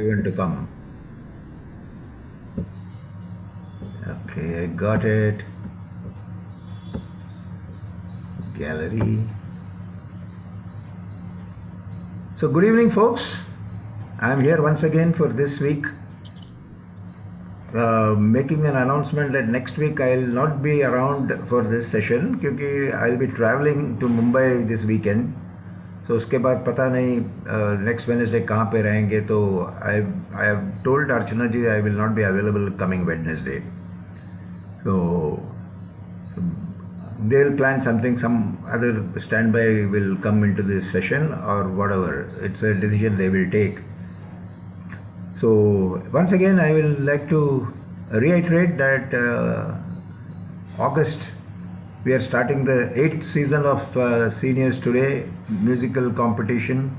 Even to come. Okay, I got it. Gallery. So good evening, folks. I'm here once again for this week, making an announcement that next week I'll not be around for this session क्योंकि I'll be traveling to Mumbai this weekend. So उसके बाद पता नहीं next Wednesday कहाँ पे रहेंगे तो I have told Archana ji I will not be available coming Wednesday. So they'll plan something, some other standby will come into this session or whatever. It's a decision they will take. So once again, I will like to reiterate that August, we are starting the 8th season of Seniors Today musical competition.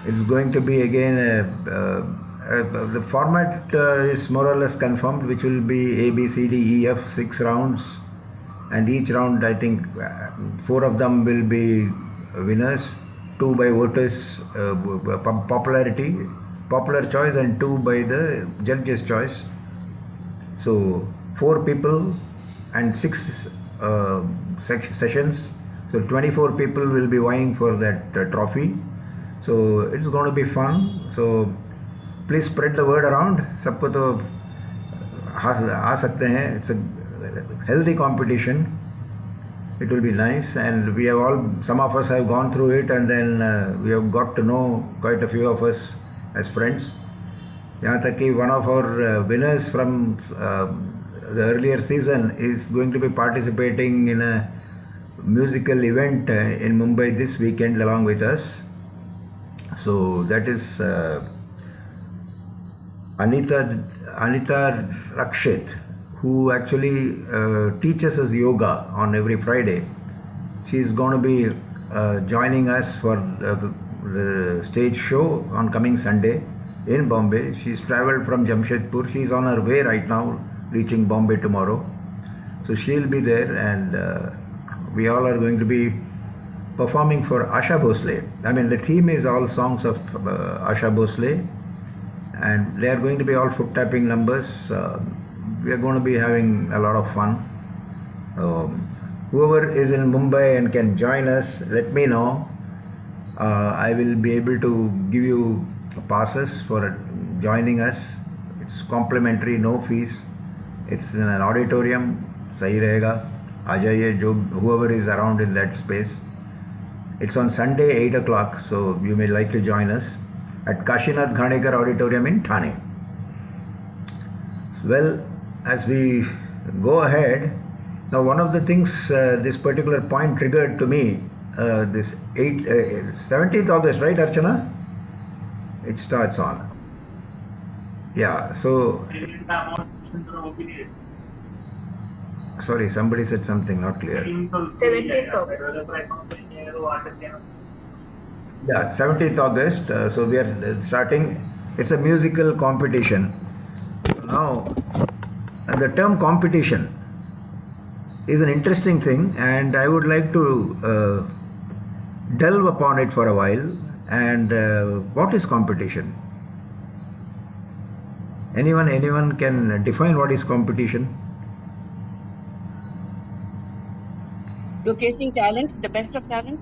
It's going to be again the format is more or less confirmed, which will be A, B, C, D, E, F, 6 rounds. And each round, I think 4 of them will be winners, 2 by voters popularity, popular choice, and 2 by the judges choice. So 4 people and 6 sessions, so 24 people will be vying for that trophy. So it's going to be fun. So please spread the word around. सबको तो आ सकते हैं. It's a healthy competition. It will be nice, and we have all, some of us have gone through it, and then we have got to know quite a few of us as friends. यहाँ तक कि one of our winners from the earlier season is going to be participating in a musical event in Mumbai this weekend along with us. So that is Anita Rakshit, who actually teaches us yoga on every Friday. She's going to be joining us for the stage show on coming Sunday in Bombay. She's traveled from Jamshedpur. She's on her way right now, reaching Bombay tomorrow. So she'll be there, and we all are going to be performing for Asha Bhosle. I mean, the theme is all songs of Asha Bhosle, and they are going to be all foot tapping numbers. We are going to be having a lot of fun. Whoever is in Mumbai and can join us, let me know. I will be able to give you passes for joining us. It's complimentary, no fees. It's in an auditorium. सही रहेगा. आ जाइए जो whoever is around in that space. It's on Sunday 8 o'clock, so you may like to join us at Kashinath Ghanekar Auditorium in Thane. Well, as we go ahead, now one of the things this particular point triggered to me, this 17th August, right, Archana? It starts on. Yeah, so sorry, somebody said something not clear. 17th August. Yeah, 17th August. So we are starting. It's a musical competition. Now, the term competition is an interesting thing, and I would like to delve upon it for a while. And what is competition? Anyone can define what is competition? Showcasing talent, the best of talent.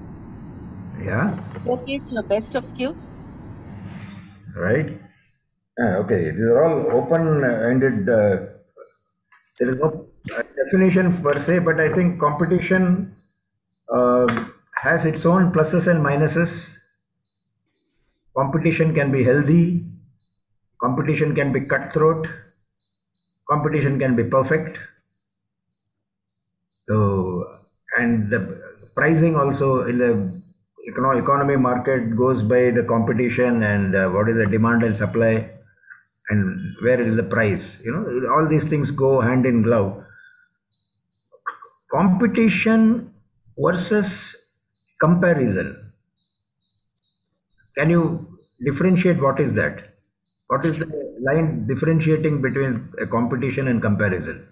Yeah. Showcase your best of skills. Right. Okay. These are all open-ended. There is no definition per se, but I think competition has its own pluses and minuses. Competition can be healthy. Competition can be cutthroat. Competition can be perfect. So, and the pricing also in the economy market goes by the competition and what is the demand and supply and where is the price. All these things go hand in glove. Competition versus comparison. Can you differentiate what is that? What is the line differentiating between a competition and comparison?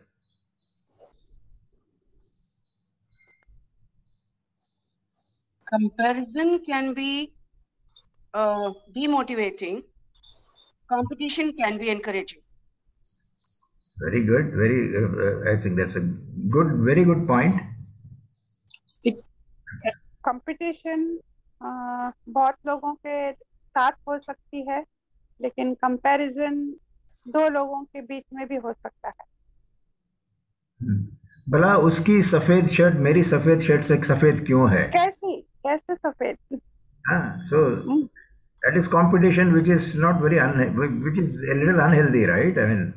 Comparison can be demotivating, Competition can be encouraging. Very good. I think that's a very good point. Competition बहुत लोगों के साथ हो सकती है, लेकिन comparison दो लोगों के बीच में भी हो सकता है. भला उसकी सफेद शर्ट मेरी सफेद शर्ट से सफेद क्यों है? कैसे सफेद? So that is competition, which is not which is a little unhealthy, right? I mean,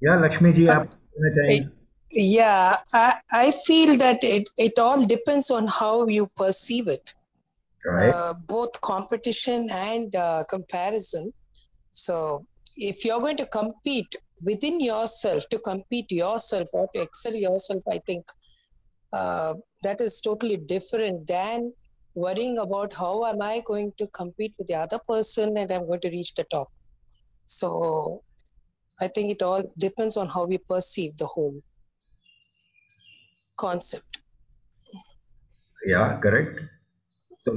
yeah, Lakshmi ji, aap कहना चाहेंगे? Yeah, I feel that it all depends on how you perceive it. Right. Both competition and comparison. So if you're going to compete within yourself, to compete yourself or to excel yourself, I think that is totally different than worrying about how am I going to compete with the other person and I'm going to reach the top. So I think it all depends on how we perceive the whole concept. Yeah, correct. So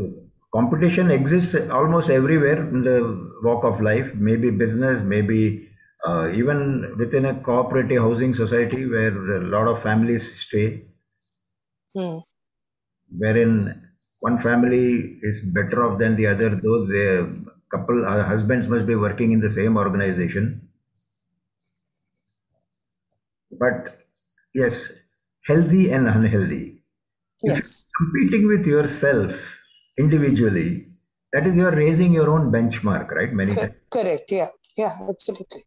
competition exists almost everywhere in the walk of life, maybe business, maybe even within a cooperative housing society where a lot of families stay, wherein one family is better off than the other, those couple husbands must be working in the same organization. But yes, healthy and unhealthy. Yes. Competing with yourself individually, that is, you're raising your own benchmark, right? Many times. Correct. Yeah, absolutely.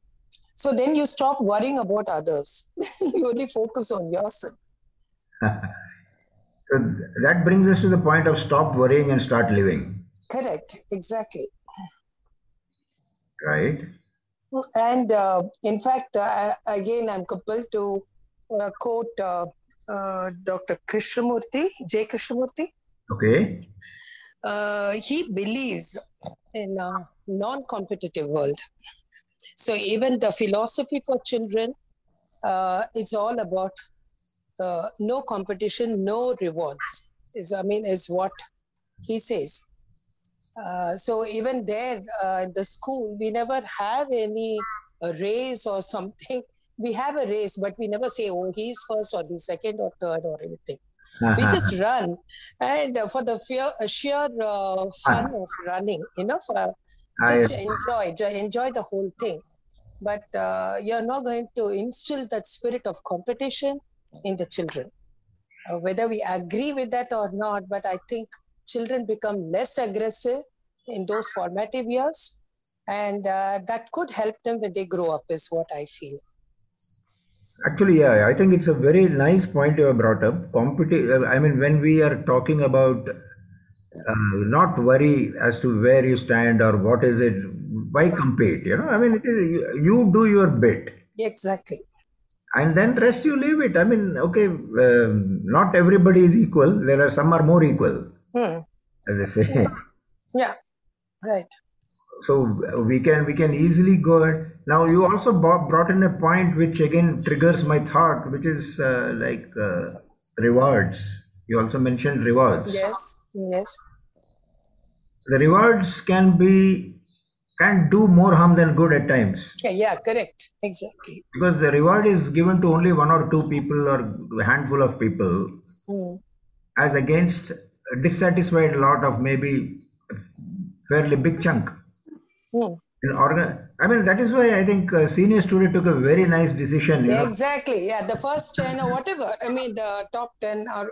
So then you stop worrying about others. You only focus on yourself. So that brings us to the point of stop worrying and start living. Correct. Exactly. Right. And in fact, again, I'm compelled to quote Dr. Krishnamurti, J. Krishnamurti. Okay. He believes in a non-competitive world. So even the philosophy for children, it's all about no competition, no rewards. Is what he says. So even there in the school, we never have any race or something. We have a race, but we never say, oh, he's first or he's second or third or anything. We just run, and for the sheer fun of running, just enjoy the whole thing. But you're not going to instill that spirit of competition in the children, whether we agree with that or not. But I think children become less aggressive in those formative years, and that could help them when they grow up, is what I feel. Actually, yeah, I think it's a very nice point you have brought up. When we are talking about not worry as to where you stand or what is it, why compete? It is, you do your bit. Exactly. And then rest you leave it. Okay, not everybody is equal. There are some are more equal, as they say. Yeah, right. So we can easily go ahead. Now you also brought in a point which again triggers my thought, which is rewards. You also mentioned rewards. Yes. The rewards can do more harm than good at times. Yeah, correct. Exactly. Because the reward is given to only one or two people or a handful of people, as against a dissatisfied lot of maybe a fairly big chunk. That is why I think Seniors today took a very nice decision. Exactly. Yeah, the first 10 or whatever. The top 10 are.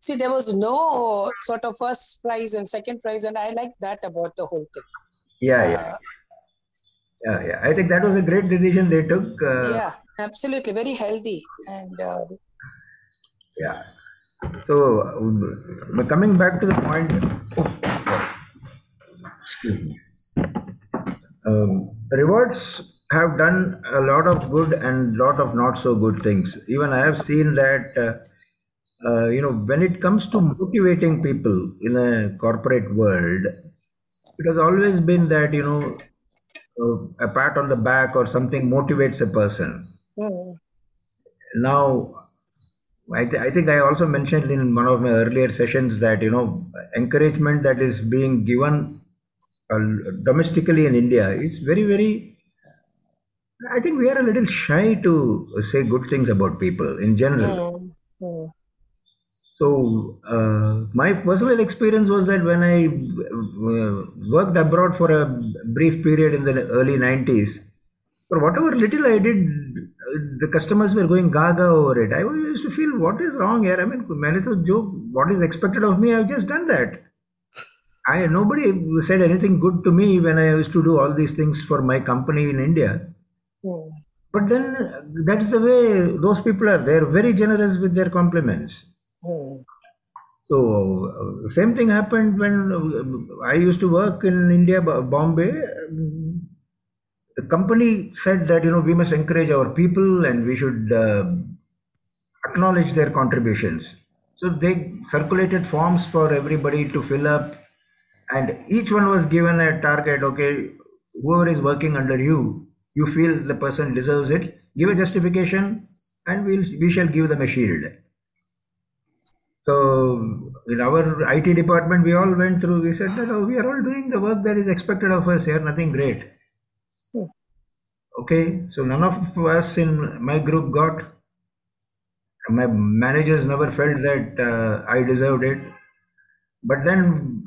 See, there was no sort of first prize and second prize, and I like that about the whole thing. Yeah. I think that was a great decision they took. Yeah, absolutely, very healthy and. Yeah. So, coming back to the point. Excuse me. Rewards have done a lot of good and lot of not so good things. Even I have seen that when it comes to motivating people in a corporate world, it has always been that a pat on the back or something motivates a person. Now, I think I also mentioned in one of my earlier sessions that, encouragement that is being given domestically in India is very, very. I think we are a little shy to say good things about people in general. Mm, mm, So, my personal experience was that when I worked abroad for a brief period in the early 90s, for whatever little I did, the customers were going gaga over it. I used to feel, what is wrong here? I mean, मैंने तो जो what is expected of me, I've just done that. Nobody said anything good to me when I used to do all these things for my company in India. mm, But then that's the way those people are. They're very generous with their compliments. mm, So same thing happened when I used to work in India, Bombay. The company said that we must encourage our people and we should acknowledge their contributions. So they circulated forms for everybody to fill up, and each one was given a target. Okay, whoever is working under you, you feel the person deserves it. Give a justification, and we shall give them a shield. So in our IT department, we all went through. We said that, oh, we are all doing the work that is expected of us here. Nothing great. mm. Okay, so none of us in my group got. My managers never felt that I deserved it. But then,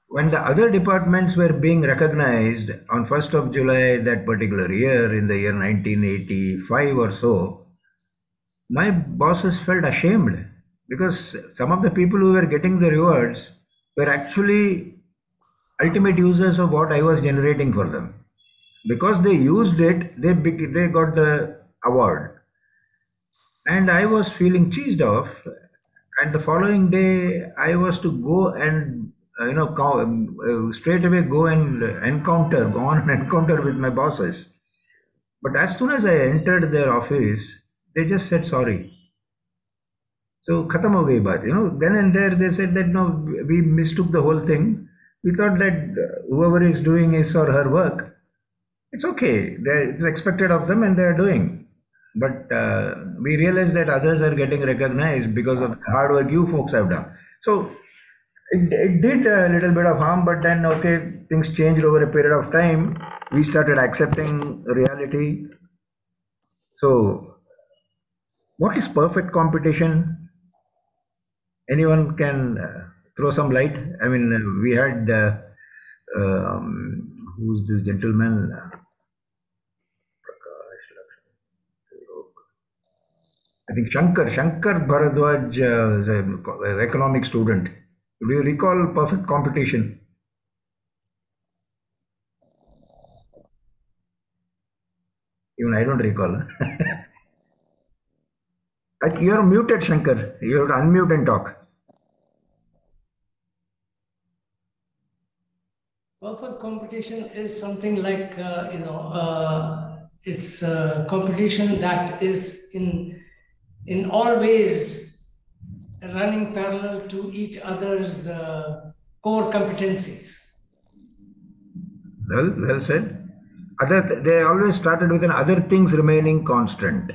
when the other departments were being recognized on 1st of July that particular year, in the year 1985 or so, my bosses felt ashamed because some of the people who were getting the rewards were actually ultimate users of what I was generating for them. Because they used it, they got the award. And I was feeling cheesed off. And the following day, I was to go and straight away go and go on an encounter with my bosses. But as soon as I entered their office, they just said sorry. So khatam ho gayi baat. Then and there they said that no, we mistook the whole thing. We thought that whoever is doing his or her work, it's okay. It's expected of them and they are doing. But we realize that others are getting recognized because of the hard work you folks have done. So it did a little bit of harm, but then okay, things changed over a period of time. We started accepting reality. So, what is perfect competition? Anyone can throw some light. I mean, we had who's this gentleman? I think Shankar Bharadwaj is an economic student. Do you recall perfect competition? Even I don't recall. You're muted, Shankar. You have to unmute and talk. Perfect competition is something like, it's a competition that is in all ways running parallel to each other's core competencies. Well said. They always started with an other things remaining constant.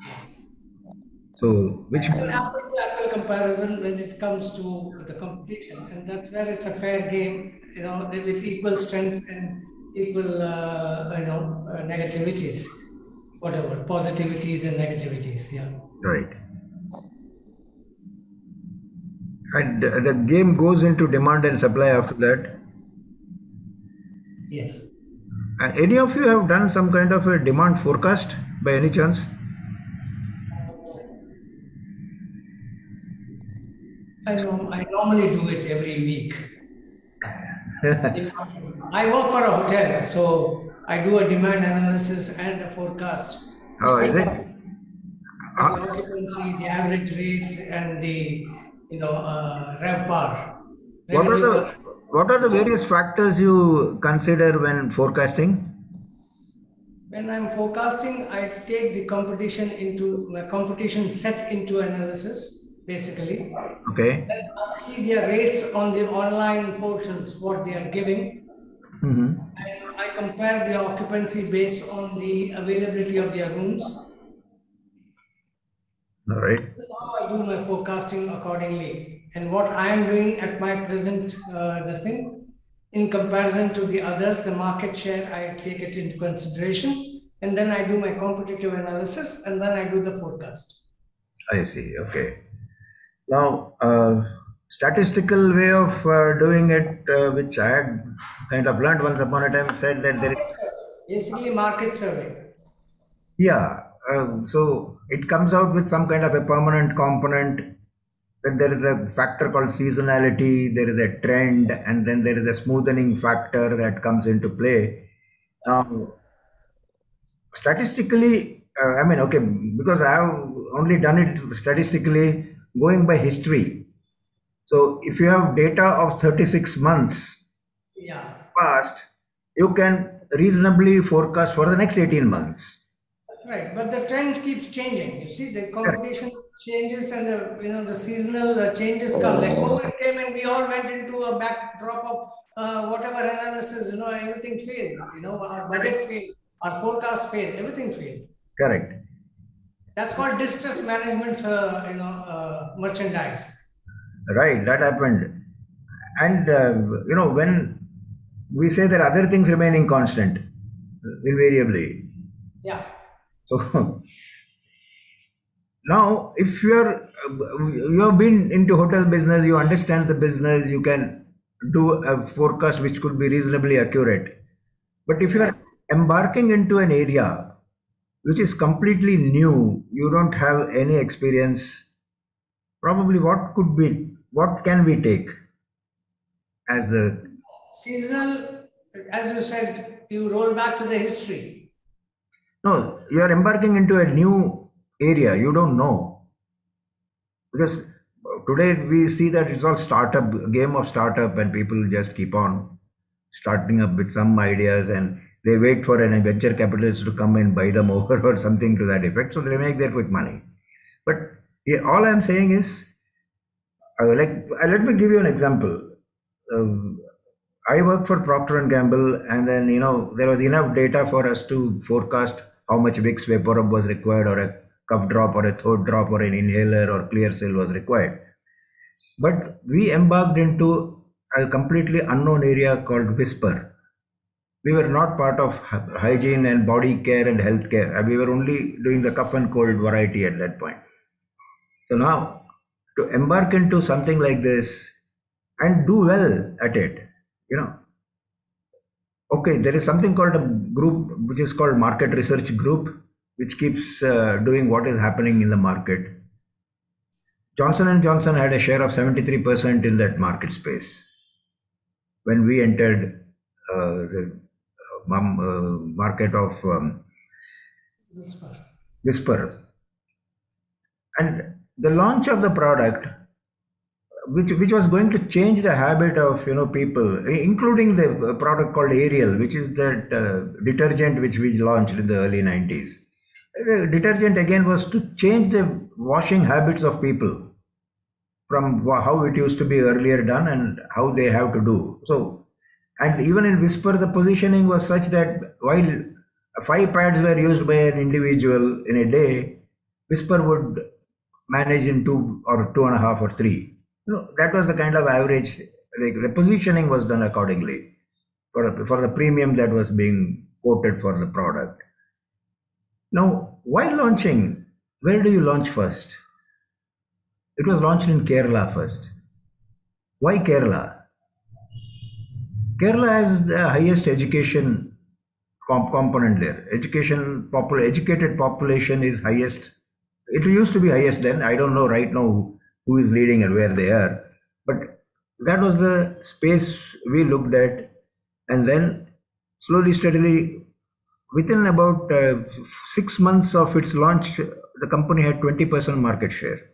Yes. So, which It's an apple-to-apple comparison when it comes to the competition, and that's where it's a fair game, with equal strengths and equal, negativities, whatever, positivities and negativities, yeah. right. And the game goes into demand and supply after that. Yes. Any of you have done some kind of a demand forecast by any chance? I normally do it every week. I work for a hotel, so I do a demand analysis and a forecast. Oh, is it? The occupancy, the average rate, and the RevPAR. What are the various factors you consider when forecasting? When I'm forecasting, I take the competition into my competition set into analysis, basically. Okay. Then I'll see their rates on the online portals, what they are giving. Mm-hmm. And I compare the occupancy based on the availability of their rooms. All right. How I do my forecasting accordingly, and what I am doing at my present this thing, in comparison to the others, the market share, I take it into consideration, and then I do my competitive analysis, and then I do the forecast. I see. Okay. Now, statistical way of doing it, which I had kind of learned once upon a time, said that there is, Market survey. Basically, market survey. yeah, so it comes out with some kind of a permanent component. Then there is a factor called seasonality, there is a trend, and then there is a smoothening factor that comes into play. Now, statistically, I mean, okay, because I have only done it statistically going by history. So if you have data of 36 months Yeah. past, you can reasonably forecast for the next 18 months. That's right, but the trend keeps changing. You see, the Correct. competition changes, and the seasonal changes come. Like COVID came, and we all went into a backdrop of whatever analysis. Everything failed. Our budget failed, our forecast failed, everything failed. Correct. That's called distress management. Merchandise. Right, that happened. And when we say that other things remaining constant, invariably. Yeah. So now, if you have been into hotel business, you understand the business, you can do a forecast which could be reasonably accurate. But if you are embarking into an area which is completely new, you don't have any experience, probably what can we take as the, Seasonal, as you said, you roll back to the history. no, you are embarking into a new area, you don't know. Because today we see that it's all startup, game of startup, and people just keep on starting up with some ideas and they wait for an venture capitalist to come and buy them over or something to that effect. So they make their quick money. But yeah, all I'm saying is, let me give you an example. Um, I work for Procter and Gamble, and then there was enough data for us to forecast how much Vicks VapoRub was required, or a cough drop, or a throat drop, or an inhaler, or clear seal was required. But we embarked into a completely unknown area called Whisper. We were not part of hygiene and body care and health care. We were only doing the cough and cold variety at that point. So now, to embark into something like this and do well at it, you know, okay, there is something called a group which is called market research group, which keeps doing what is happening in the market. Johnson and Johnson had a share of 73% in that market space when we entered the market of Whisper. And the launch of the product, which was going to change the habit of people, including the product called Ariel, which is that detergent which we launched in the early 90s. The detergent again was to change the washing habits of people from how it used to be earlier done and how they have to do. So, and even in Whisper, the positioning was such that while 5 pads were used by an individual in a day, Whisper would manage in 2 or 2.5 or 3. That was the kind of average. Like the positioning was done accordingly for the premium that was being quoted for the product. Now, while launching, where do you launch first? It was launched in Kerala first. Why Kerala? Kerala has the highest education component there. Educated population is highest. It used to be highest then. I don't know right now who is leading and where they are. But that was the space we looked at. And then slowly, steadily, within about 6 months of its launch, the company had 20% market share,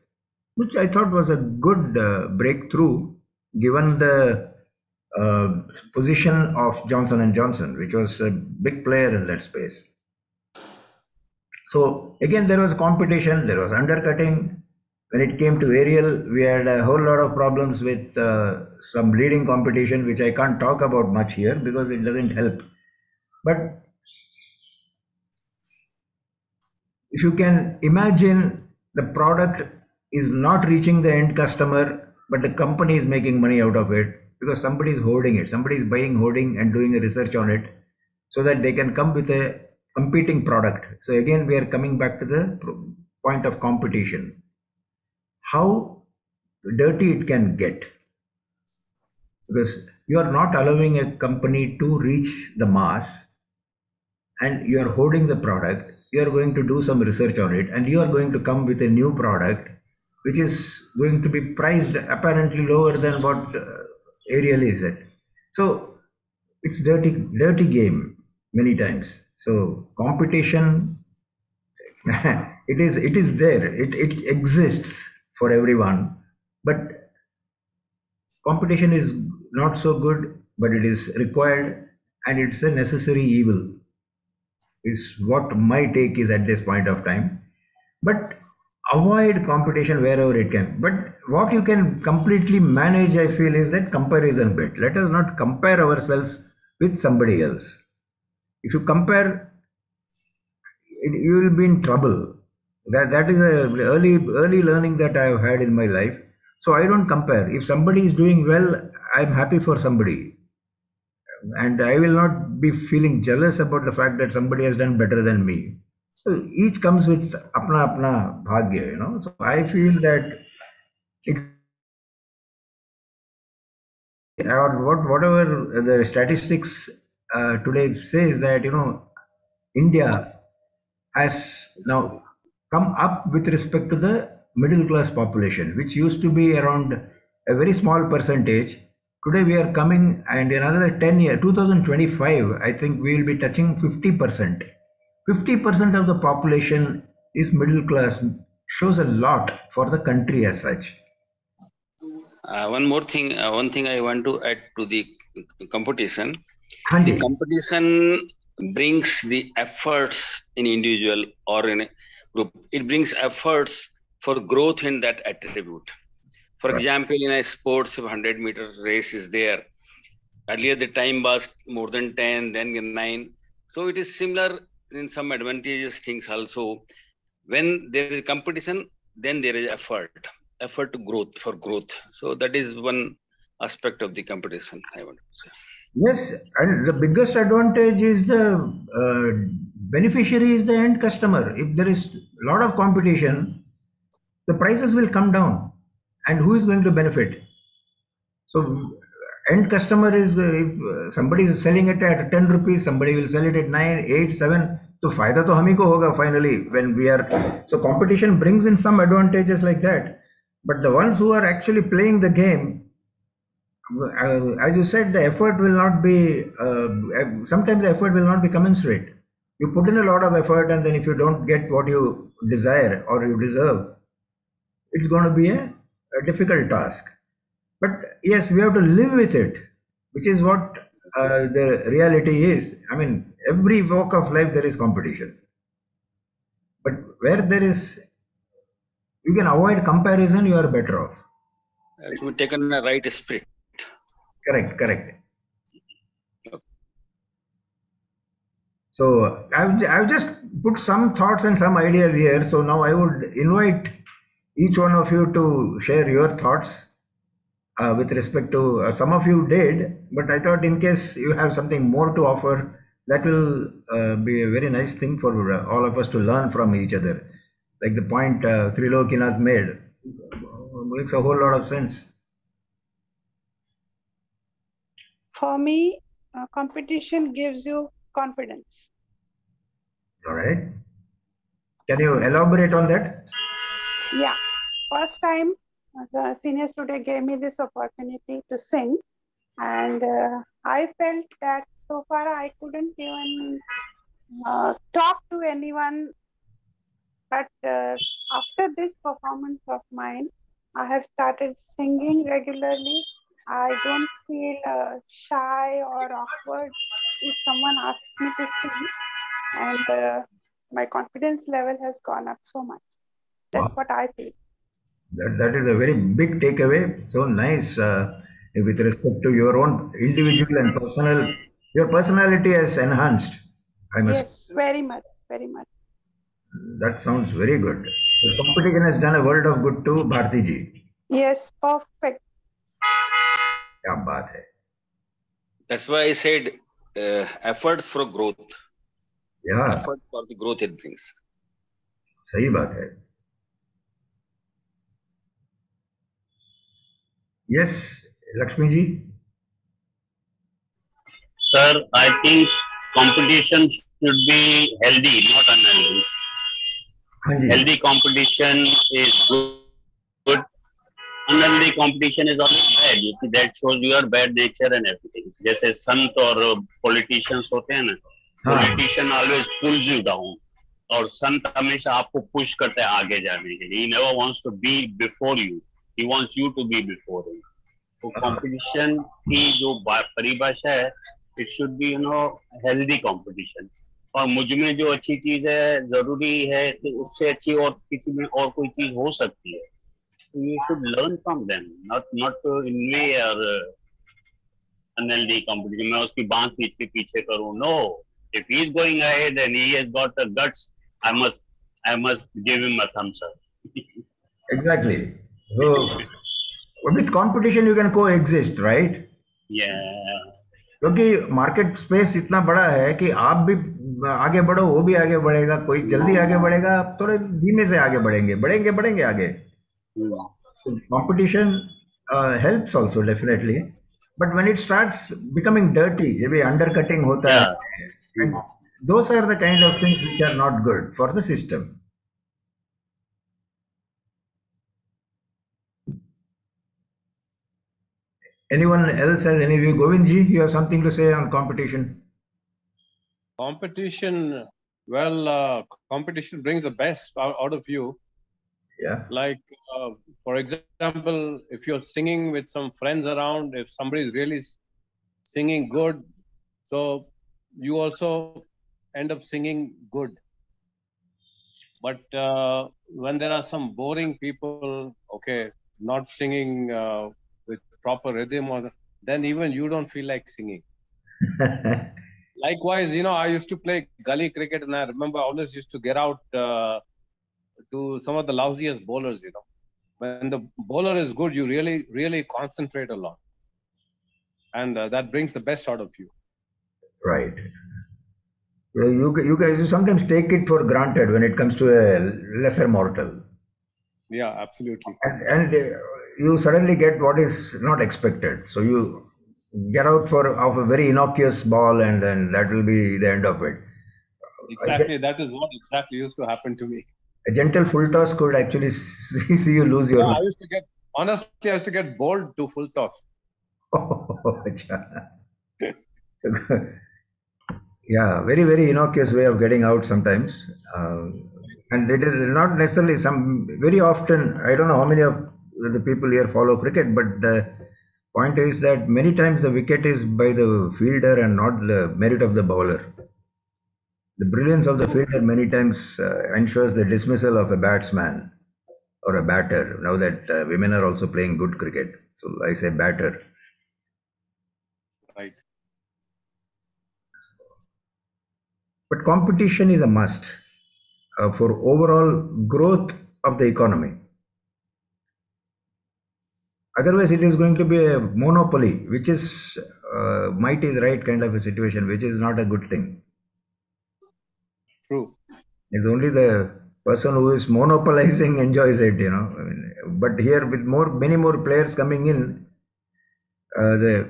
which I thought was a good breakthrough given the position of Johnson and Johnson, which was a big player in that space. So again, there was competition, there was undercutting. When it came to Ariel, we had a whole lot of problems with some leading competition, which I can't talk about much here because it doesn't help. But if you can imagine the product is not reaching the end customer, but the company is making money out of it because somebody is hoarding it. Somebody is buying, hoarding, and doing a research on it so that they can come with a competing product. So again, we are coming back to the point of competition. How dirty it can get, because you are not allowing a company to reach the mass and you are holding the product. You are going to do some research on it and you are going to come with a new product which is going to be priced apparently lower than what Ariel is at. So it's dirty game many times. So competition, it is there. It exists for everyone, but competition is not so good, but it is required and it's a necessary evil, is what my take is at this point of time. But avoid competition wherever it can. But what you can completely manage, I feel, is that comparison bit. Let us not compare ourselves with somebody else. If you compare, you will be in trouble. That is a early learning that I have had in my life. So I don't compare. If somebody is doing well, I'm happy for somebody, and I will not be feeling jealous about the fact that somebody has done better than me. So each comes with apna apna bhagya, you know. So I feel that it, or whatever the statistics today says, that India has now come up with respect to the middle class population, which used to be around a very small percentage. Today we are coming, and in another 10 years, 2025, I think we will be touching 50%. 50% of the population is middle class, shows a lot for the country as such. One thing I want to add to the competition. Hanji. The competition brings the efforts in individual or in a group. It brings efforts for growth in that attribute. For example, in a sports 100 meters race is there. Earlier the time was more than 10, then 9. So it is similar in some advantageous things also. When there is competition, then there is effort to growth. So that is one aspect of the competition, I want to say. Yes, and the biggest advantage is the beneficiary is the end customer. If there is a lot of competition, the prices will come down, and who is going to benefit? So end customer is, if somebody is selling it at 10 rupees, somebody will sell it at 9, 8, 7. So फायदा तो हम ही को होगा finally when we are. So competition brings in some advantages like that, but the ones who are actually playing the game, as you said, the effort will not be. Sometimes the effort will not be commensurate. You put in a lot of effort, and then if you don't get what you desire or you deserve, it's going to be a difficult task. But yes, we have to live with it, which is what the reality is. I mean, every walk of life there is competition, but where there is, you can avoid comparison, you are better off. If we take in the right spirit. Correct. So I've just put some thoughts and some ideas here. So now I would invite each one of you to share your thoughts with respect to, some of you did, but I thought in case you have something more to offer, that will be a very nice thing for all of us to learn from each other. Like the point Trilokinath made, makes a whole lot of sense. For me, competition gives you confidence. All right. Can you elaborate on that? Yeah. First time, the seniors today gave me this opportunity to sing, and I felt that so far I couldn't even talk to anyone. But after this performance of mine, I have started singing regularly. I don't feel shy or awkward if someone asks me to sing, and my confidence level has gone up so much. That's what I feel. That is a very big takeaway. So nice with respect to your own individual and personal. Your personality has enhanced. I must. Yes, very much. That sounds very good. The competition has done a world of good to Bharti ji. Yes, perfect. क्या बात है. That's why I said effort for growth. Yeah, Effort for the growth it brings. सही बात है. Yes, Lakshmi ji. Sir, I think competition should be healthy, not unhealthy. हाँ जी. Healthy competition is good. Unhealthy competition is always bad. You see, that shows your bad nature and everything. जैसे संत और politicians होते हैं ना, हाँ. politician always pulls you down. और संत हमेशा आपको push करते हैं आगे जाने के लिए. He never wants to be before you. He wants you to be before him. तो competition की जो परिभाषा है, it should be healthy competition. और मुझ में जो अच्छी चीज है जरूरी है कि उससे अच्छी और किसी में और कोई चीज हो सकती है. You should learn from them, not in way or unhealthy competition. मैं उसकी बांस के पीछे करूँ. No, if he is going ahead and he has got the guts, I must give him a thumbs up. Exactly. So with competition you can coexist, right? Yeah. क्योंकि market space इतना बड़ा है कि आप भी आगे बढ़ो, वो भी आगे बढ़ेगा. कोई जल्दी आगे बढ़ेगा, आप थोड़े धीमे से आगे बढ़ेंगे आगे. Competition helps also definitely, but when it starts becoming dirty, जब ये undercutting होता है, and those are the kind of things which are not good for the system. Anyone else has any view? Govind ji, you have something to say on competition? Competition, competition brings the best out of you. Yeah. Like, for example, if you're singing with some friends around, if somebody is really singing good, so you also end up singing good. But when there are some boring people, okay, not singing with proper rhythm, then even you don't feel like singing. Likewise, I used to play gully cricket, and I remember I always used to get out to some of the lousiest bowlers. When the bowler is good, you really, really concentrate a lot, and that brings the best out of you. Right. You guys sometimes take it for granted when it comes to a lesser mortal. Yeah, absolutely. And you suddenly get what is not expected. So you get out of a very innocuous ball, and then that will be the end of it. Exactly, that is what exactly used to happen to me. A gentle full toss could actually see you lose your. Yeah, I used to get bowled to full toss. Yeah, very, very innocuous way of getting out sometimes. And it is not necessarily very often, I don't know how many of the people here follow cricket, but the point is that many times the wicket is by the fielder and not the merit of the bowler. The brilliance of the fielder many times ensures the dismissal of a batsman or a batter. Now that women are also playing good cricket, so I say batter. Right. But competition is a must for overall growth of the economy. Otherwise, it is going to be a monopoly, which is might is right kind of a situation, which is not a good thing. True. It's only the person who is monopolizing enjoys it, but here with many more players coming in, the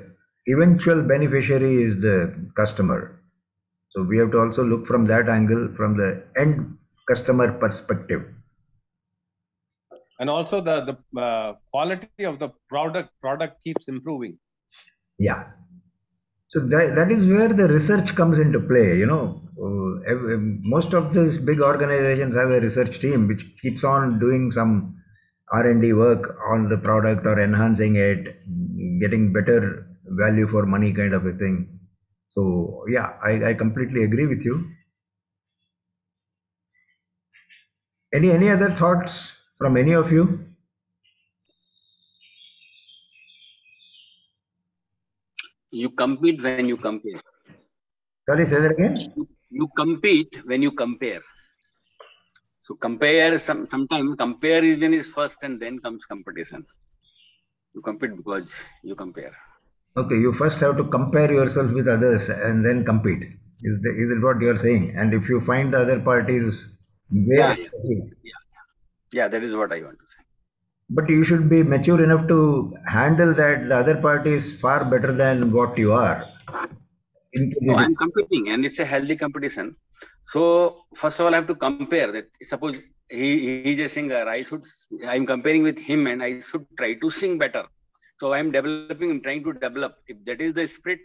eventual beneficiary is the customer. So we have to also look from that angle, from the end customer perspective. And also the quality of the product keeps improving. Yeah. So that is where the research comes into play. Most of these big organizations have a research team which keeps on doing some R&D work on the product or enhancing it, getting better value for money kind of a thing. So yeah, I completely agree with you. Any other thoughts from any of you? You compete when you compare. Sorry, say that again. You compete when you compare. So compare, sometimes comparison is first and then comes competition. You compete because you compare. Okay, you first have to compare yourself with others and then compete. Is it what you are saying? And if you find the other parties Yeah, where, yeah, that is what I want to say. but you should be mature enough to handle that the other party is far better than what you are. No, I'm competing and it's a healthy competition. So first of all, I have to compare that. Suppose he's a singer, I'm comparing with him and I should try to sing better. So I'm developing, I'm trying to develop. If that is the spirit,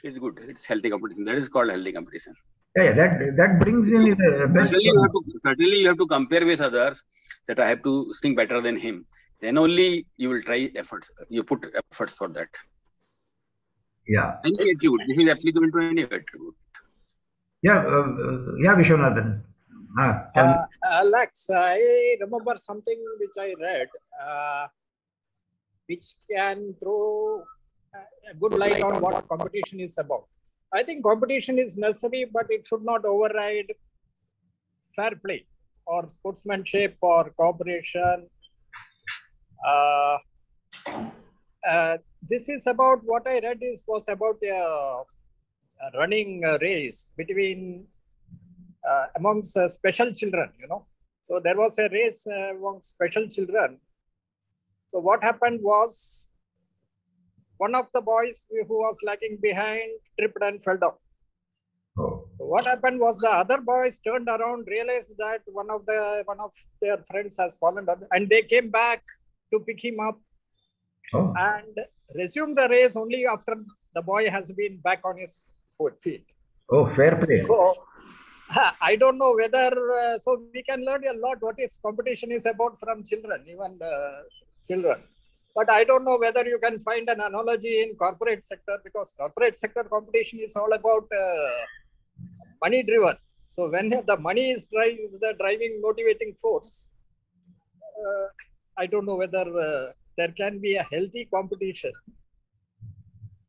it's good. It's healthy competition. That is called healthy competition. Yeah, that brings in the best. Certainly you have to compare with others, that I have to sing better than him. Then only you will try efforts. You put efforts for that. Yeah. Any attribute. This is applicable to any attribute. Yeah, yeah, Vishwanathan. Tell me. Alex, I remember something which I read, which can throw a good light on what competition is about. I think competition is necessary, but it should not override fair play or sportsmanship or cooperation. This is about what I read was about a running race between amongst special children, you know. So there was a race among special children. So what happened was one of the boys who was lagging behind tripped and fell down. Oh. So what happened was the other boys turned around, realized that one of their friends has fallen down, and they came back to pick him up and resumed the race only after the boy has been back on his feet. Oh, fair play. So, I don't know whether, so we can learn a lot what is competition is about from children, even children. But I don't know whether you can find an analogy in corporate sector, because corporate sector competition is all about money driven. So when the money is the driving motivating force, I don't know whether there can be a healthy competition.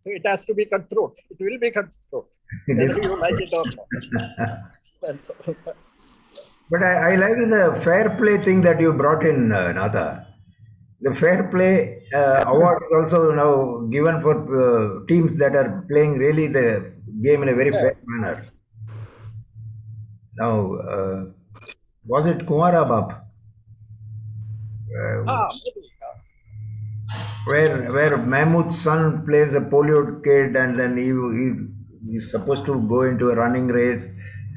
So it has to be cutthroat. It will be cutthroat, whether you like it or not. But I like the fair play thing that you brought in, Natha. The fair play award is also now given for teams that are playing really the game in a very fair manner. Now, was it Kumara Bap? Where Mahmood's son plays a polio kid, and then he's supposed to go into a running race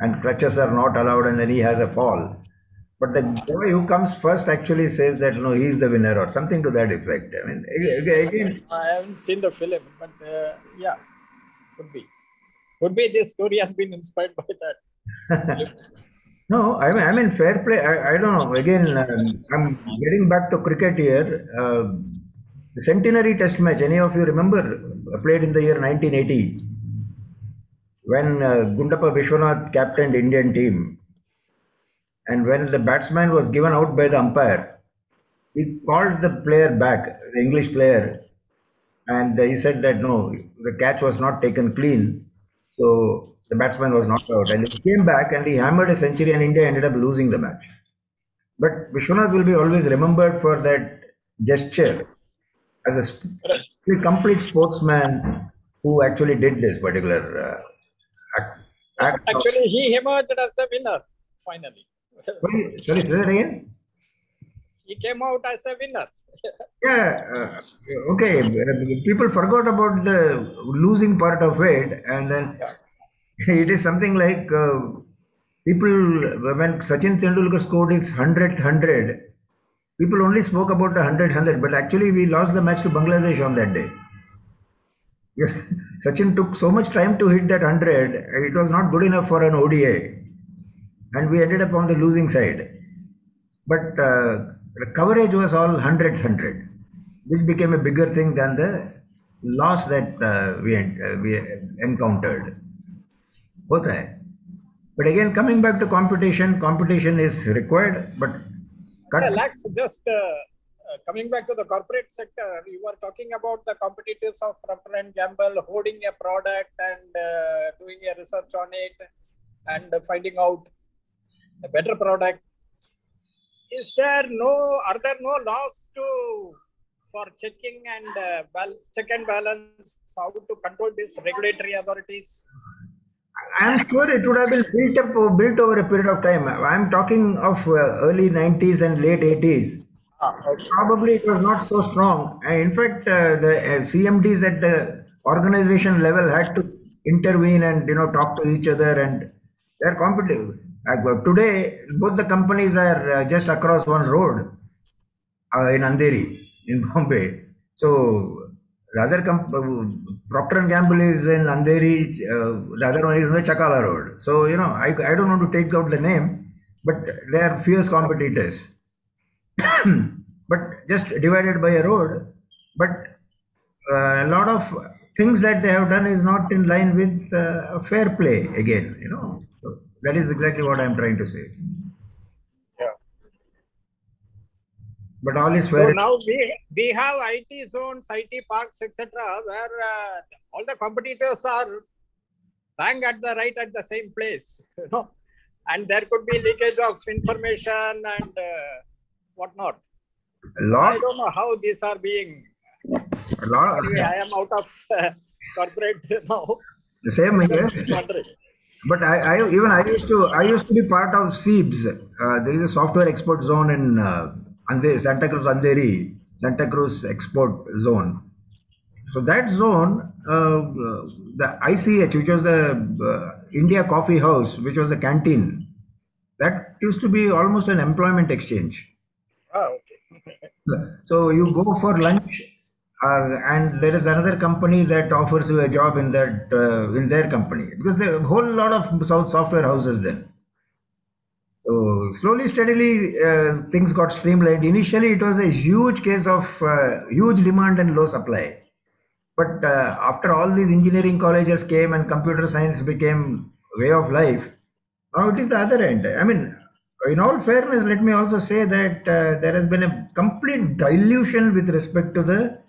and crutches are not allowed, and then he has a fall. But the boy who comes first actually says that no, he's the winner or something to that effect. I mean, again, I haven't seen the film, but yeah, could be this story has been inspired by that. No, I mean fair play. I don't know. Again, I'm getting back to cricket here. The centenary test match, any of you remember, played in the year 1980 when Gundappa Vishwanath captained Indian team, and when the batsman was given out by the umpire, he called the player back, the English player, and he said that no, the catch was not taken clean, so the batsman was not out, and he came back and he hammered a century, and India ended up losing the match. But Vishwanath will be always remembered for that gesture as a complete sportsman who actually did this particular act. Actually, he emerged as the winner finally. Sorry, say that again. He came out as a winner. Yeah, okay. People forgot about the losing part of it, and then it is something like people, when Sachin Tendulkar scored his 100th, people only spoke about the 100, but actually we lost the match to Bangladesh on that day. Yes, Sachin took so much time to hit that 100, it was not good enough for an ODI, and we ended up on the losing side. But the coverage was all 100, which became a bigger thing than the loss that we encountered. Hota hai. But again, coming back to competition is required, but Alex, just coming back to the corporate sector, you were talking about the competitors of Procter and Gamble holding a product and doing a research on it and finding out a better product. are there no laws for checking and check and balance how to control these regulatory authorities? I am sure it would have been built over a period of time. I am talking of early 90s and late 80s. Okay. Probably it was not so strong. And in fact, the CMDs at the organization level had to intervene and talk to each other, and they're competitive. Today, both the companies are just across one road in Andheri, in Bombay. So the other Procter and Gamble is in Andheri. The other one is on the Chakala Road. So I don't want to take out the name, but they are fierce competitors. But just divided by a road. But a lot of things that they have done is not in line with fair play again. So that is exactly what I am trying to say. Yeah. But all is So fair. now we have IT zones, IT parks, etc., where all the competitors are bang at the same place, and there could be leakage of information and whatnot. I don't know how these are being. Anyway, I am out of corporate now. The same here. But I used to be part of SEEBS. There is a software export zone in Santa Cruz Andheri, Santa Cruz Export Zone. So that zone, the ICH, which was the India Coffee House, which was the canteen, that used to be almost an employment exchange. Oh, okay. So you go for lunch, and there is another company that offers you a job in their company, because there are a whole lot of software houses then. So slowly, steadily, things got streamlined. Initially, it was a huge case of huge demand and low supply. But after all these engineering colleges came and computer science became way of life, now it is the other end. I mean, in all fairness, let me also say that there has been a complete dilution with respect to the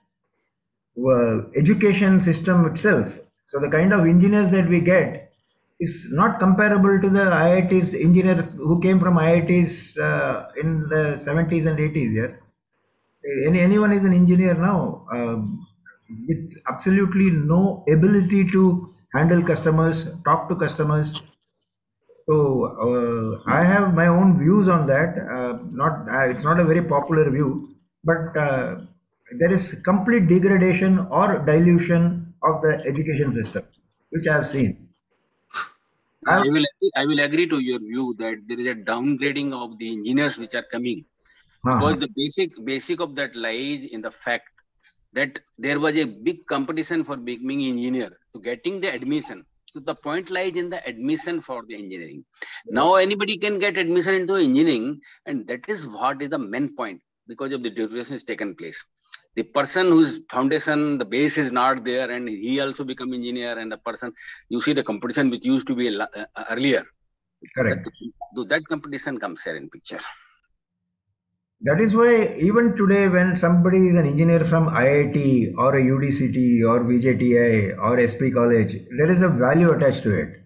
education system itself. So the kind of engineers that we get is not comparable to the IITs engineer who came from IITs in the 70s and 80s. Yeah, anyone is an engineer now with absolutely no ability to handle customers, talk to customers. So I have my own views on that. It's not a very popular view, but there is complete degradation or dilution of the education system, which I have seen. I will agree to your view that there is a downgrading of the engineers which are coming, because the basic of that lies in the fact that there was a big competition for becoming engineer to getting the admission. So the point lies in the admission for the engineering. Now anybody can get admission into engineering, and that is what is the main point, because of the deterioration has taken place. The person whose foundation, the base is not there, and he also become engineer, and the person, you see the competition which used to be earlier. Correct. That competition comes here in picture. That is why even today, when somebody is an engineer from IIT or a UDCT or VJTI or SP college, there is a value attached to it.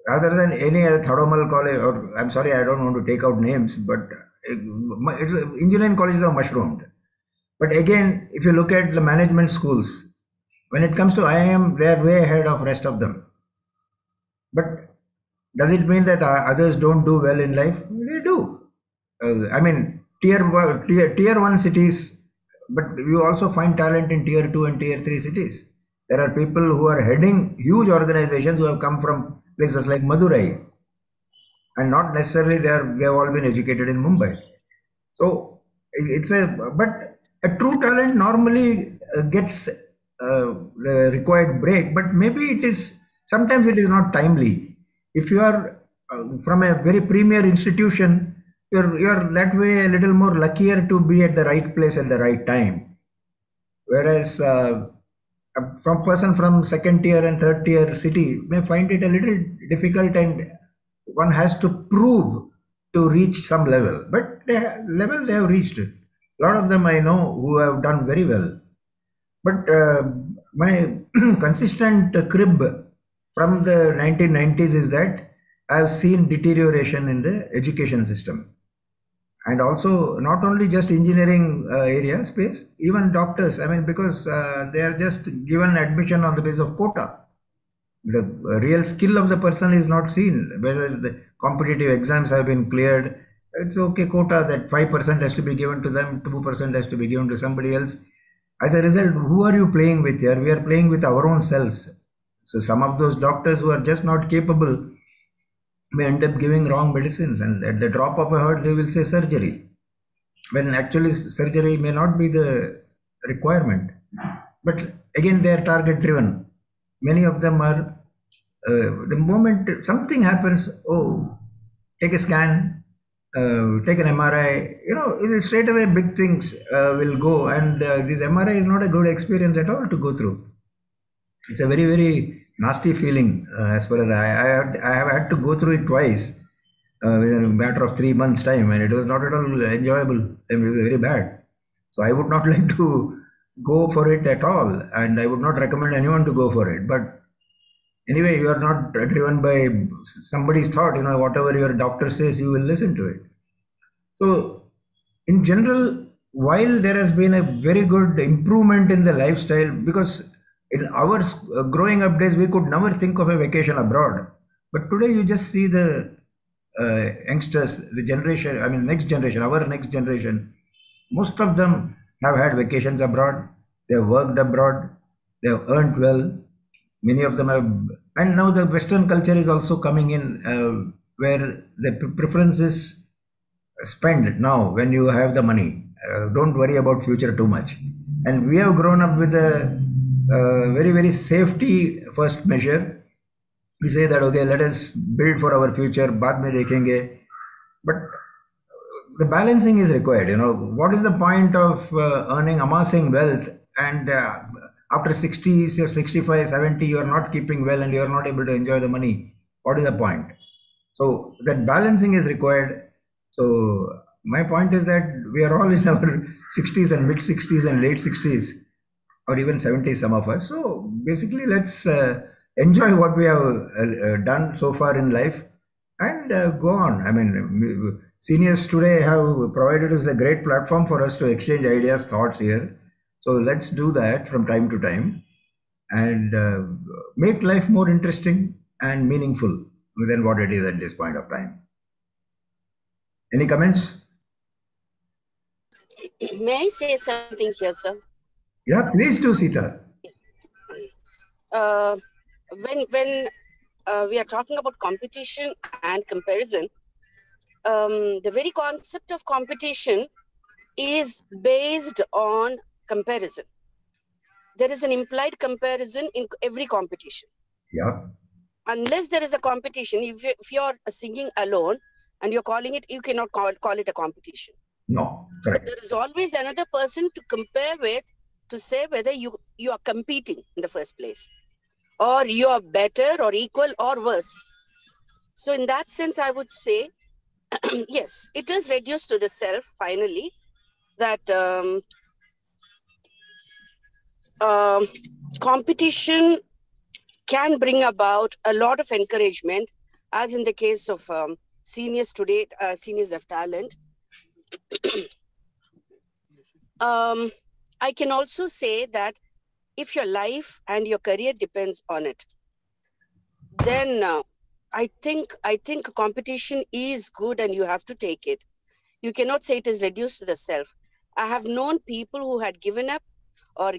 Rather than any other Thodomal college, or I'm sorry, I don't want to take out names, but engineering colleges are mushroomed. But again, if you look at the management schools, when it comes to IIM, they are way ahead of rest of them. But does it mean that others don't do well in life? They do. I mean, tier 1 cities, but you also find talent in tier 2 and tier 3 cities. There are people who are heading huge organizations who have come from places like Madurai, and not necessarily they have all been educated in Mumbai. So but a true talent normally gets the required break, but maybe sometimes it is not timely. If you are from a very premier institution, you're that way a little more luckier to be at the right place at the right time. Whereas from person from second tier and third tier city may find it a little difficult, and one has to prove to reach some level. But the level they have reached. A lot of them I know who have done very well. But my consistent crib from the 1990s is that I have seen deterioration in the education system. And also not only just engineering area space, even doctors. I mean, because they are just given admission on the basis of quota. The real skill of the person is not seen. Whether the competitive exams have been cleared, it's okay, quota that 5% has to be given to them, 2% has to be given to somebody else. As a result, who are you playing with here? We are playing with our own selves. So some of those doctors who are just not capable may end up giving wrong medicines, and at the drop of a hat they will say surgery, when actually surgery may not be the requirement. But again, they are target driven. Many of them are, the moment something happens, oh, take a scan, take an MRI, straight away big things will go. And this MRI is not a good experience at all to go through. It's a very, very nasty feeling as far as I have had to go through it twice within a matter of 3 months' time, and it was not at all enjoyable. It was very bad. So I would not like to go for it at all, and I would not recommend anyone to go for it. But anyway, you are not driven by somebody's thought. Whatever your doctor says, you will listen to it. So in general, while there has been a very good improvement in the lifestyle, because in our growing up days, we could never think of a vacation abroad. But today you just see the youngsters, the generation, I mean next generation, our next generation, most of them have had vacations abroad, they have worked abroad, they have earned well, many of them have, and now the Western culture is also coming in, where the preference is spend now when you have the money. Don't worry about future too much. And we have grown up with a very, very safety first measure. We say that, okay, let us build for our future, baad mein dekhenge. But the balancing is required. What is the point of amassing wealth, and after 60 or 65, 70, you are not keeping well and you are not able to enjoy the money? What is the point? So that balancing is required. So my point is that we are all in our 60s and mid 60s and late 60s, or even 70s, some of us. So basically, let's enjoy what we have done so far in life and go on. I mean, seniors today have provided us a great platform for us to exchange ideas, thoughts here. So let's do that from time to time and make life more interesting and meaningful than what it is at this point of time. Any comments? May I say something here, sir? Yeah, please do, Sita. When we are talking about competition and comparison, the very concept of competition is based on comparison. There is an implied comparison in every competition. Yeah. Unless there is a competition, if you're singing alone and you're calling it, you cannot call it a competition. No, correct. So there is always another person to compare with, to say whether you are competing in the first place, or you are better or equal or worse. So in that sense, I would say, yes, it is reduced to the self finally, that competition can bring about a lot of encouragement, as in the case of seniors today, seniors of talent. I can also say that if your life and your career depends on it, then I think competition is good and you have to take it. You cannot say it is reduced to the self. I have known people who had given up or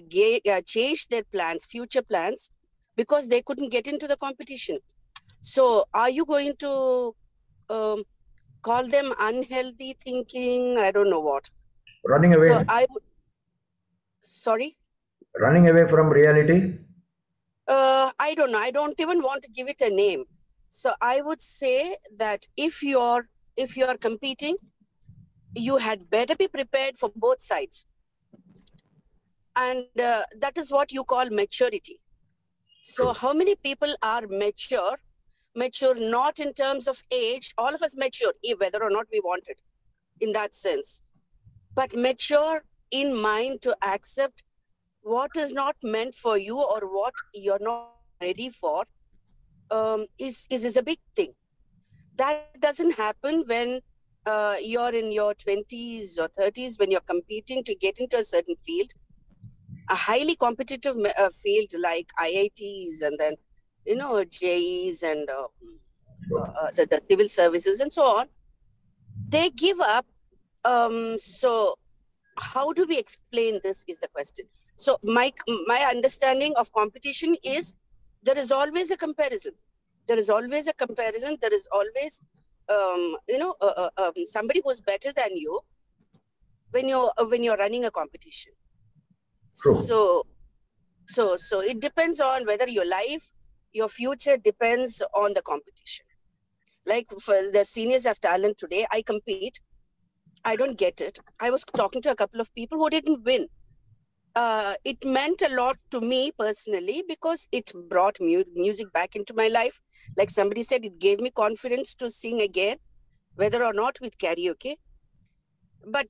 changed their plans, future plans, because they couldn't get into the competition. So are you going to call them unhealthy thinking? I don't know what. Running away. So sorry? Running away from reality? I don't know. I don't even want to give it a name. So I would say that if you're competing, you had better be prepared for both sides. And that is what you call maturity. So how many people are mature? Mature not in terms of age. All of us mature, whether or not we want it, in that sense. But mature in mind to accept what is not meant for you or what you're not ready for is a big thing. That doesn't happen when you're in your 20s or 30s, when you're competing to get into a certain field, a highly competitive field like IITs and then, JEs and the civil services and so on, they give up. So how do we explain this is the question. So my understanding of competition is there is always a comparison. There is always a comparison. There is always, somebody who's better than you when you're running a competition. True. So it depends on whether your life, your future depends on the competition. Like for the seniors have talent today, I compete. I don't get it. I was talking to a couple of people who didn't win. It meant a lot to me personally because it brought music back into my life. Like somebody said, it gave me confidence to sing again, whether or not with karaoke. But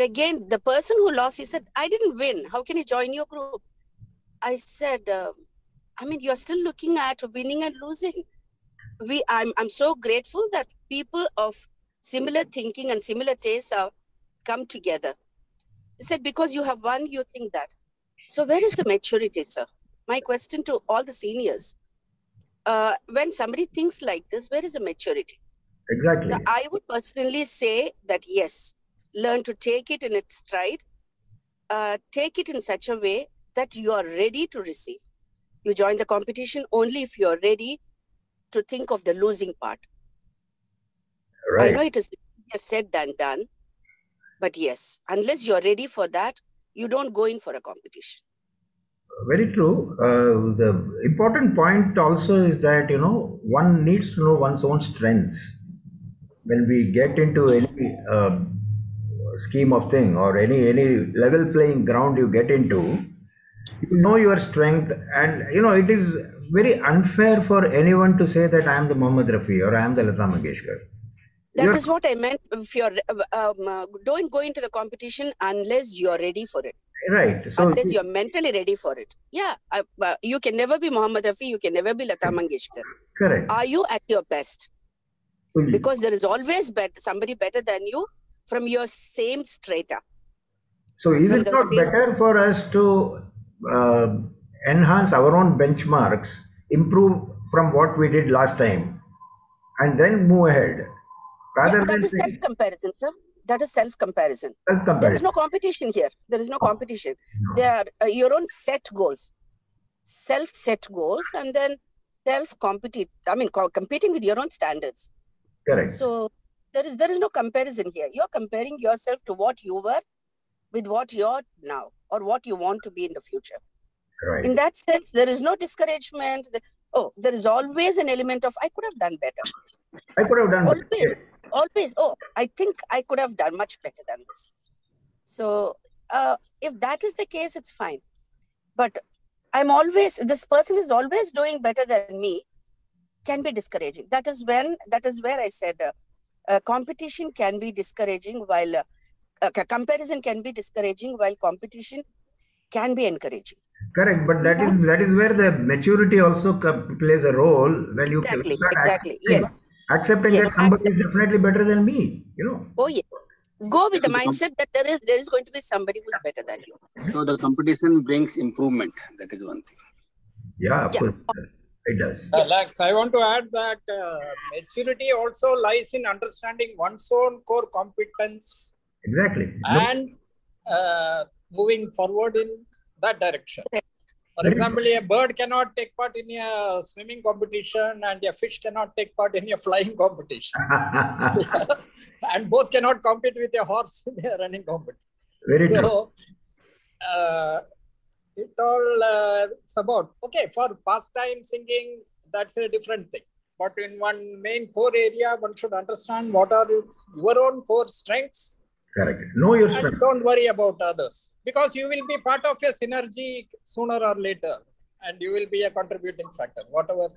again, the person who lost, he said, I didn't win. How can you join your group? I said, you're still looking at winning and losing. I'm so grateful that people of similar thinking and similar tastes have come together. I said, because you have won, you think that. So where is the maturity, sir? My question to all the seniors. When somebody thinks like this, where is the maturity? Exactly. Now, I would personally say that, yes, learn to take it in its stride. Take it in such a way that you are ready to receive. You join the competition only if you are ready to think of the losing part. Right. I know it is said than done, but yes, unless you're ready for that, you don't go in for a competition. Very true. The important point also is that, one needs to know one's own strengths. When we get into any scheme of thing or any level playing ground you get into, you know your strength, and it is very unfair for anyone to say that I am the Muhammad Rafi or I am the Lata Mangeshkar. That is what I meant. If you're don't go into the competition unless you're ready for it. Right. So unless you're mentally ready for it. Yeah. You can never be Muhammad Rafi. You can never be Lata Mangeshkar. Correct. Are you at your best? Because there is always somebody better than you from your same strata. So is it not better for us to enhance our own benchmarks, improve from what we did last time, and then move ahead? That is self-comparison, sir. That is self-comparison. There is no competition here. There is no competition. There are your own set goals, self-set goals, and then self-compete. Competing with your own standards. Correct. So there is no comparison here. You're comparing yourself to what you were with what you're now or what you want to be in the future. Right. In that sense, there is no discouragement. There is always an element of I could have done better. I could have done better. Always. I think I could have done much better than this. So if that is the case, it's fine. But this person is always doing better than me, can be discouraging. That is where I said competition can be discouraging while comparison can be discouraging while competition can be encouraging. Correct, but that is where the maturity also plays a role when you start accepting that somebody is definitely better than me. Oh yeah, go with the mindset that there is going to be somebody who's better than you. So the competition brings improvement. That is one thing. Yeah, of course, it does. Lex, I want to add that maturity also lies in understanding one's own core competence. Exactly. And moving forward in that direction. For example, a bird cannot take part in a swimming competition and a fish cannot take part in a flying competition. And both cannot compete with a horse in a running competition. Very true. It all is about, for pastime singing, that's a different thing. But in one main core area, one should understand what are your own core strengths. Correct. Know your strength. And don't worry about others, because you will be part of a synergy sooner or later, and you will be a contributing factor. Whatever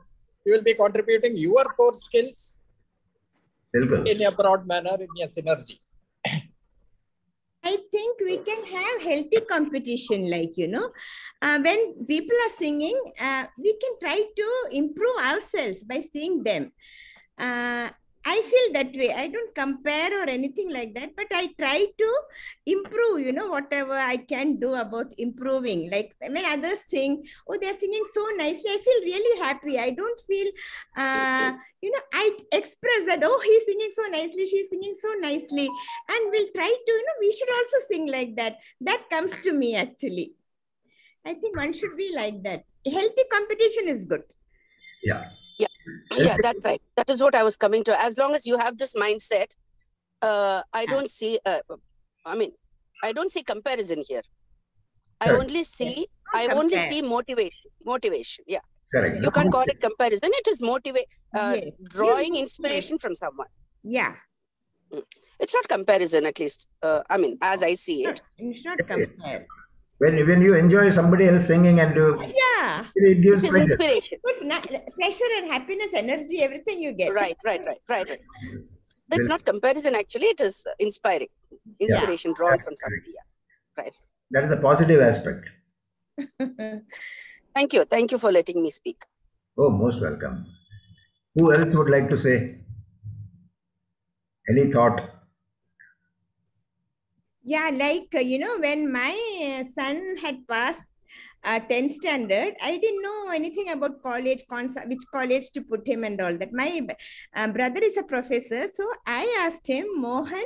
you will be contributing your core skills in a broad manner, in a synergy. I think we can have healthy competition, when people are singing, we can try to improve ourselves by seeing them. I feel that way. I don't compare or anything like that, but I try to improve, whatever I can do about improving. Like when others sing, oh, they're singing so nicely, I feel really happy. I don't feel, I express that, oh, he's singing so nicely, she's singing so nicely. And we'll try to, we should also sing like that. That comes to me actually. I think one should be like that. Healthy competition is good. Yeah. Yeah, that's right. That is what I was coming to. As long as you have this mindset, I don't see, I don't see comparison here. I Correct. only see motivation. Yeah. Correct. You can't call it comparison. It is Yes. drawing inspiration from someone. Yeah. It's not comparison, at least. As I see it. It's not compare. When you enjoy somebody else singing and Yeah. it gives It is pleasure. inspiration. Pleasure and happiness, energy, everything you get. Right. It's not comparison, actually. It is inspiring. Inspiration drawn from somebody. Yeah. Right. That is a positive aspect. Thank you. Thank you for letting me speak. Oh, most welcome. Who else would like to say? Any thought? Yeah, like, when my son had passed 10th standard, I didn't know anything about college, which college to put him and all that. My brother is a professor. So I asked him, Mohan,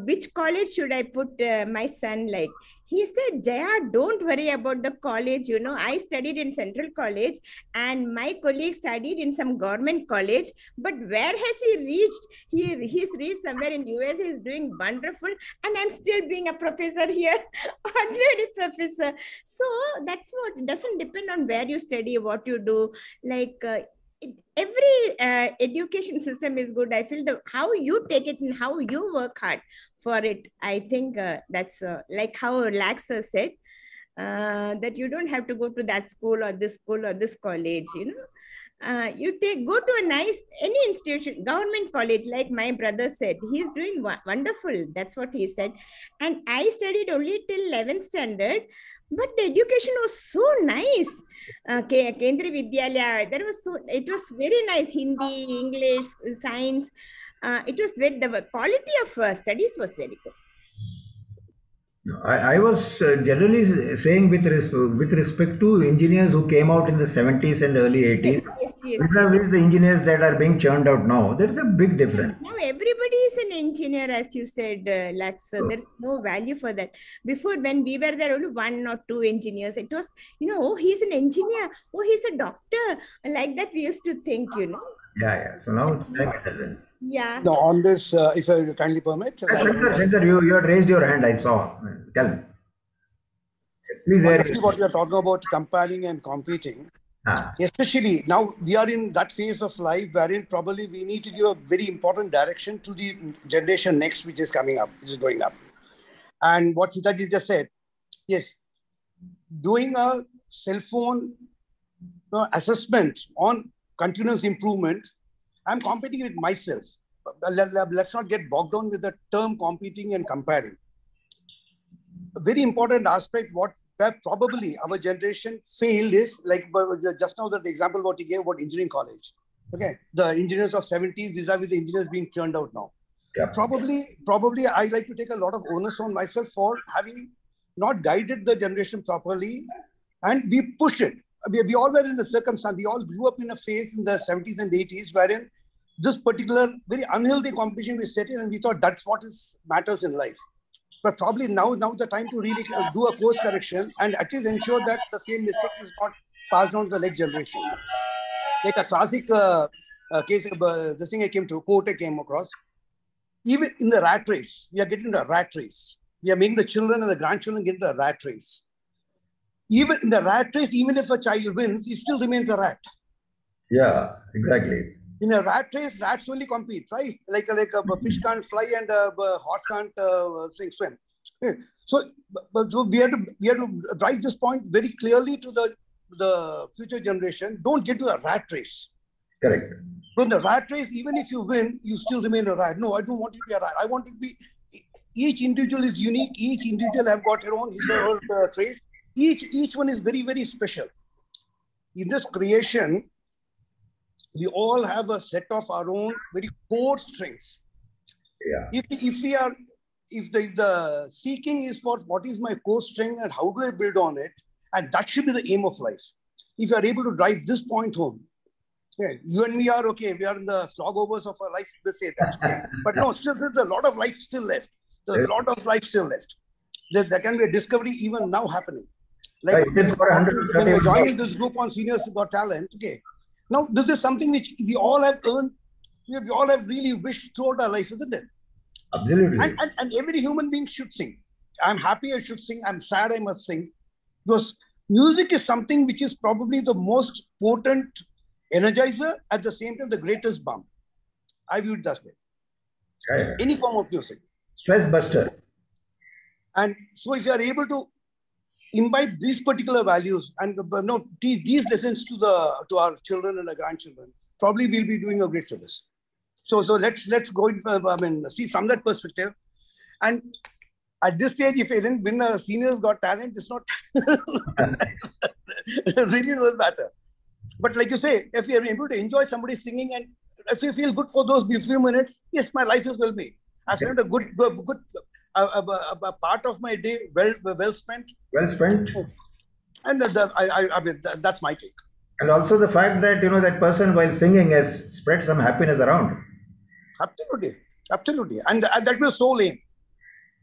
which college should I put my son like? He said, Jaya, don't worry about the college. I studied in Central College and my colleague studied in some government college. But where has he reached? He's reached somewhere in US. He's doing wonderful. And I'm still being a professor here, ordinary professor. So that's what, it doesn't depend on where you study, what you do. Like every education system is good. I feel how you take it and how you work hard for it. I think that's like how Laxer said, that you don't have to go to that school or this college, you go to a nice, any institution, government college, like my brother said, he's doing wonderful. That's what he said. And I studied only till 11th standard, but the education was so nice. Kendriya Vidyalaya, it was very nice. Hindi, English, science. It was the quality of studies was very good. I was generally saying with respect to engineers who came out in the 70s and early 80s, vis-a-vis the engineers that are being churned out now. There's a big difference. Now everybody is an engineer, as you said, Lax. There's no value for that. Before, when we were there, only 1 or 2 engineers. It was, oh, he's an engineer. Oh, he's a doctor. Like that we used to think, Yeah. So now it's like a dozen. Yeah. Now on this, if I kindly permit. Shankar, you had raised your hand, I saw. Tell me. Please. What we are talking about, comparing and competing. Especially now we are in that phase of life wherein probably we need to give a very important direction to the generation next, which is coming up, which is going up. And what Sitaji just said, yes, doing a cell phone assessment on continuous improvement, I'm competing with myself. Let's not get bogged down with the term competing and comparing. A very important aspect, where probably our generation failed is, like just now that example what he gave about engineering college. Okay, the engineers of 70s vis-a-vis the engineers being churned out now. Yeah. Probably I like to take a lot of onus on myself for having not guided the generation properly, and we pushed it. We all were in the circumstance. We all grew up in a phase in the 70s and 80s wherein this particular very unhealthy competition was set in, and we thought that's what matters in life. But probably now the time to really do a course correction and at least ensure that the same mistake is not passed on to the next generation. Like a classic case, this thing quote I came across. Even in the rat race, we are getting into a rat race. We are making the children and the grandchildren get into a rat race. Even in the rat race, even if a child wins, he still remains a rat. Yeah, exactly. In a rat race, rats only compete, right? Like a fish can't fly and a horse can't swim. So we have to drive this point very clearly to the future generation. Don't get to the rat race. Correct. So in the rat race, even if you win, you still remain a rat. No, I don't want you to be a rat. I want it to be. Each individual is unique. Each individual have got his or her traits. Each one is very, very special. In this creation, We all have a set of our own very core strengths. Yeah. If the seeking is for what is my core strength and how do I build on it, and that should be the aim of life. If you are able to drive this point home, yeah, you and me are okay. We are in the slogovers of our life. Let's say that. Okay. But no, still there's a lot of life still left. There's a lot of life still left. There can be a discovery even now happening. Like when we're joining this group on Seniors Got Talent, okay. Now this is something which we all have earned. We all have really wished throughout our life, isn't it? Absolutely. And every human being should sing. I'm happy, I should sing. I'm sad, I must sing. Because music is something which is probably the most potent energizer, at the same time the greatest balm. I view it that way. Right. Any form of music. Stress buster. And so if you are able to imbibe these particular values and teach these lessons to our children and our grandchildren, probably we'll be doing a great service. So let's go into, see from that perspective. And at this stage, if I didn't win a Seniors Got Talent, it's not it really doesn't matter. But like you say, if you're able to enjoy somebody singing and if you feel good for those few minutes, yes, my life is well made. I've spent a good a part of my day well spent. Well spent. And I mean, that's my take. And also the fact that, that person while singing has spread some happiness around. Absolutely. And that was sole aim.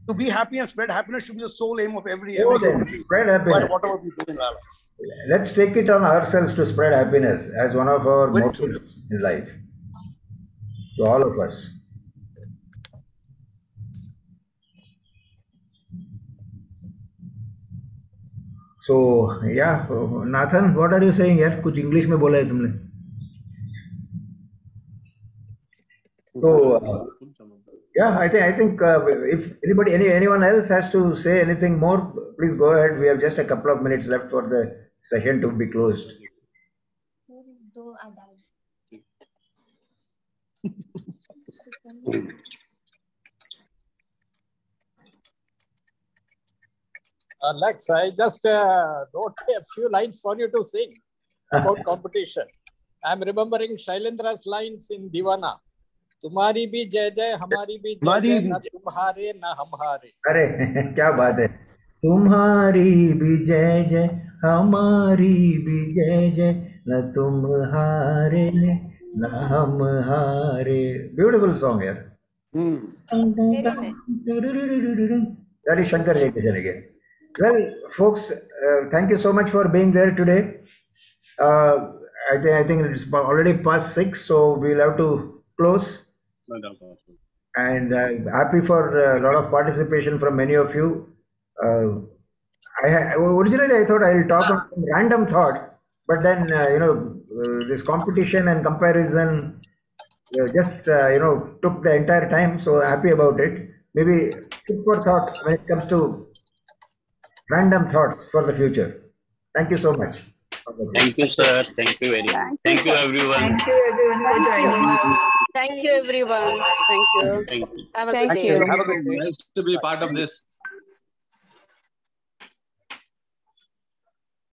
To be happy and spread happiness should be the sole aim of every human being. Spread happiness. Whatever we do in our life. Let's take it on ourselves to spread happiness as one of our motives in life. To all of us. So, yeah, Nathan, what are you saying here? कुछ English में बोला है तुमने? So, yeah, I think if anyone else has to say anything more, please go ahead. We have just a couple of minutes left for the session to be closed. Alex, I just wrote a few lines for you to sing about competition. I'm remembering Shailendra's lines in Divana. तुम्हारी भी जय जय, हमारी भी जय जय, ना तुम्हारे ना हमारे. अरे क्या बात है. तुम्हारी भी जय जय, हमारी भी जय जय, ना तुम्हारे ना हम हारे. Beautiful song here. That is Shankar Jayakishan again. Well, folks, thank you so much for being there today. I think it's already past 6, so we'll have to close. And happy for a lot of participation from many of you. Originally I thought I'll talk on some random thought, but then this competition and comparison just took the entire time. So happy about it. Maybe food for thought when it comes to random thoughts for the future. Thank you so much. Thank you, sir. Thank you very much. Thank you, everyone. Thank you, everyone, for joining. Thank you, everyone. Thank you. Thank you. Have a good day. Nice to be part of this.